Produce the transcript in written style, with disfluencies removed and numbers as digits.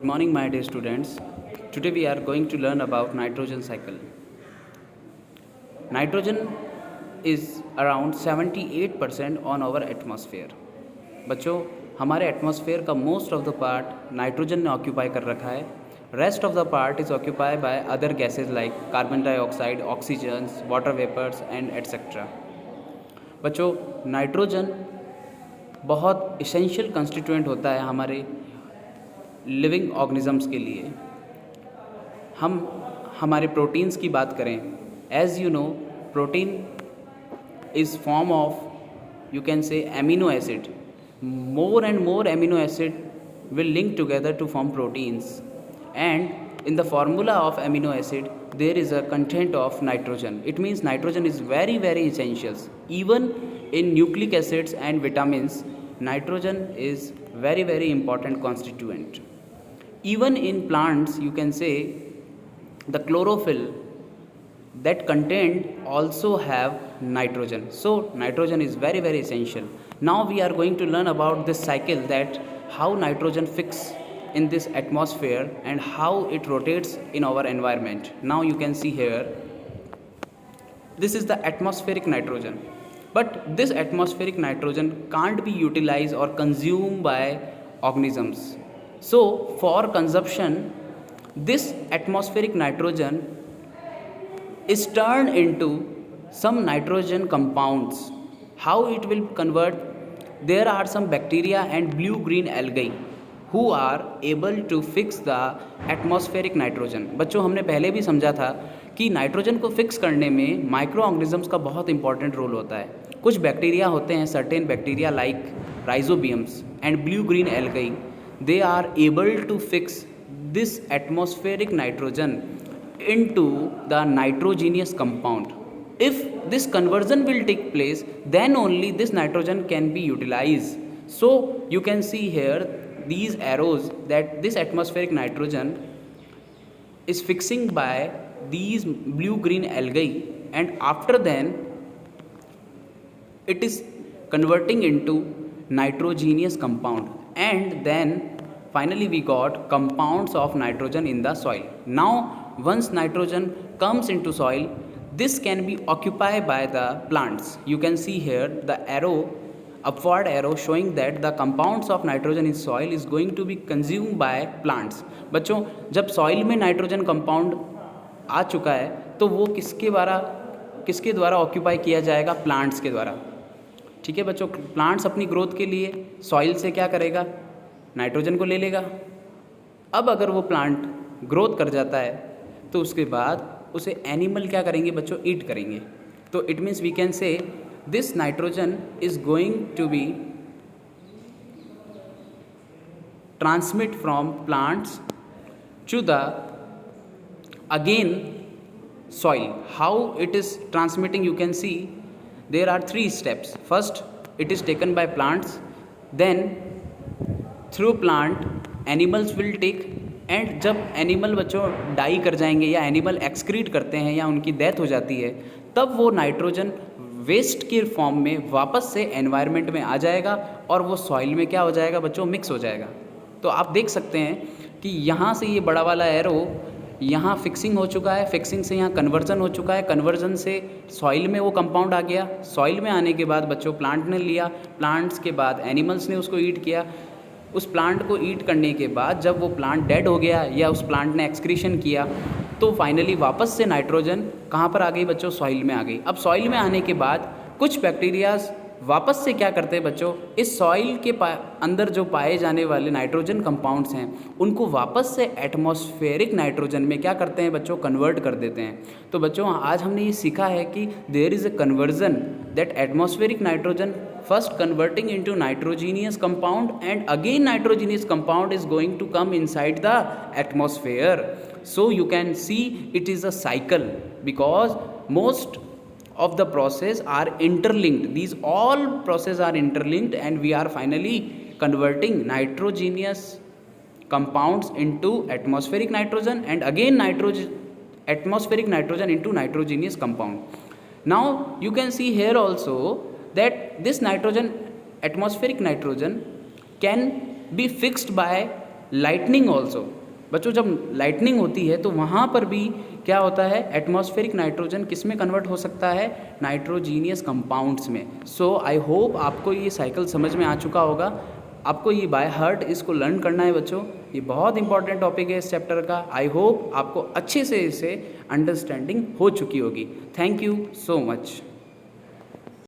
Good morning, my dear students. Today we are going to learn about nitrogen cycle. Nitrogen is around 78% on our atmosphere. बच्चों, हमारे atmosphere का most of the part nitrogen ने occupy कर रखा है. Rest of the part is occupy by other gases like carbon dioxide, oxygen, water vapours and etcetera. बच्चों, nitrogen बहुत essential constituent होता है हमारे लिविंग ऑर्गेनिजम्स के लिए. हम हमारे प्रोटीन्स की बात करें, as you know protein is form of, you can say, amino acid. more and more amino acid will link together to form proteins, and in the formula of amino acid there is a content of nitrogen. It means nitrogen is very very essential. Even in nucleic acids and vitamins, nitrogen is very very important constituent. Even in plants, you can say, the chlorophyll that content also have nitrogen. So nitrogen is very very essential. Now we are going to learn about this cycle, that how nitrogen fix in this atmosphere and how it rotates in our environment. Now you can see here, this is the atmospheric nitrogen, but this atmospheric nitrogen can't be utilized or consumed by organisms. So for consumption, this atmospheric nitrogen is turned into some nitrogen compounds. How it will convert? There are some bacteria and blue green algae who are able to fix the atmospheric nitrogen. बच्चों, हमने पहले भी समझा था कि nitrogen को fix करने में माइक्रो ऑर्गेनिजम्स का बहुत इंपॉर्टेंट रोल होता है. कुछ बैक्टीरिया होते हैं, certain bacteria like rhizobiums and blue green algae, they are able to fix this atmospheric nitrogen into the nitrogenous compound. If this conversion will take place, then only this nitrogen can be utilized. So you can see here these arrows that this atmospheric nitrogen is fixing by these blue green algae, and after then it is converting into nitrogenous compound, and then finally we got compounds of nitrogen in the soil. Now once nitrogen comes into soil, this can be occupied by the plants. You can see here the arrow, upward arrow, showing that the compounds of nitrogen in soil is going to be consumed by plants. बच्चों, जब soil में nitrogen compound आ चुका है तो वो किसके द्वारा occupy किया जाएगा? प्लांट्स के द्वारा. ठीक है बच्चों, प्लांट्स अपनी ग्रोथ के लिए सॉइल से क्या करेगा? नाइट्रोजन को ले लेगा. अब अगर वो प्लांट ग्रोथ कर जाता है तो उसके बाद उसे एनिमल क्या करेंगे बच्चों? ईट करेंगे. तो it means we can say this nitrogen is going to be transmit from plants to the again soil. How it is transmitting, you can see there are 3 steps. First, it is taken by plants, then through plant animals will take, and जब animal बच्चों die कर जाएंगे या animal excrete करते हैं या उनकी death हो जाती है, तब वो नाइट्रोजन वेस्ट के फॉर्म में वापस से एनवायरनमेंट में आ जाएगा और वो सॉइल में क्या हो जाएगा बच्चों? मिक्स हो जाएगा. तो आप देख सकते हैं कि यहाँ से ये बड़ा वाला एरो, यहाँ फिक्सिंग हो चुका है, फिक्सिंग से यहाँ कन्वर्जन हो चुका है, कन्वर्जन से सॉइल में वो कंपाउंड आ गया, सॉइल में आने के बाद बच्चों प्लांट ने लिया, प्लांट्स के बाद एनिमल्स ने उसको ईट किया. उस प्लांट को ईट करने के बाद जब वो प्लांट डेड हो गया या उस प्लांट ने एक्सक्रीशन किया, तो फाइनली वापस से नाइट्रोजन कहाँ पर आ गई बच्चों? सॉइल में आ गई. अब सॉइल में आने के बाद कुछ बैक्टीरियाज वापस से क्या करते हैं बच्चों? इस सॉइल के अंदर जो पाए जाने वाले नाइट्रोजन कंपाउंड्स हैं उनको वापस से एटमॉस्फेरिक नाइट्रोजन में क्या करते हैं बच्चों? कन्वर्ट कर देते हैं. तो बच्चों, आज हमने ये सीखा है कि there is a conversion, that atmospheric nitrogen first converting into nitrogenous compound, and again nitrogenous compound is going to come inside the atmosphere. So you can see it is a cycle, because most of the process are interlinked. These all processes are interlinked, and we are finally converting nitrogenous compounds into atmospheric nitrogen, and again atmospheric nitrogen into nitrogenous compound. Now you can see here also that this nitrogen, atmospheric nitrogen, can be fixed by lightning also. बच्चों जब lightning होती है तो वहाँ पर भी क्या होता है, एटमॉस्फेरिक नाइट्रोजन किस में कन्वर्ट हो सकता है, नाइट्रोजीनियस कंपाउंड्स में। सो आई होप आपको ये साइकिल समझ में आ चुका होगा। आपको ये बाय हार्ट इसको लर्न करना है बच्चों, ये बहुत इंपॉर्टेंट टॉपिक है इस चैप्टर का। आई होप आपको अच्छे से इसे अंडरस्टैंडिंग हो चुकी होगी। Thank you so much.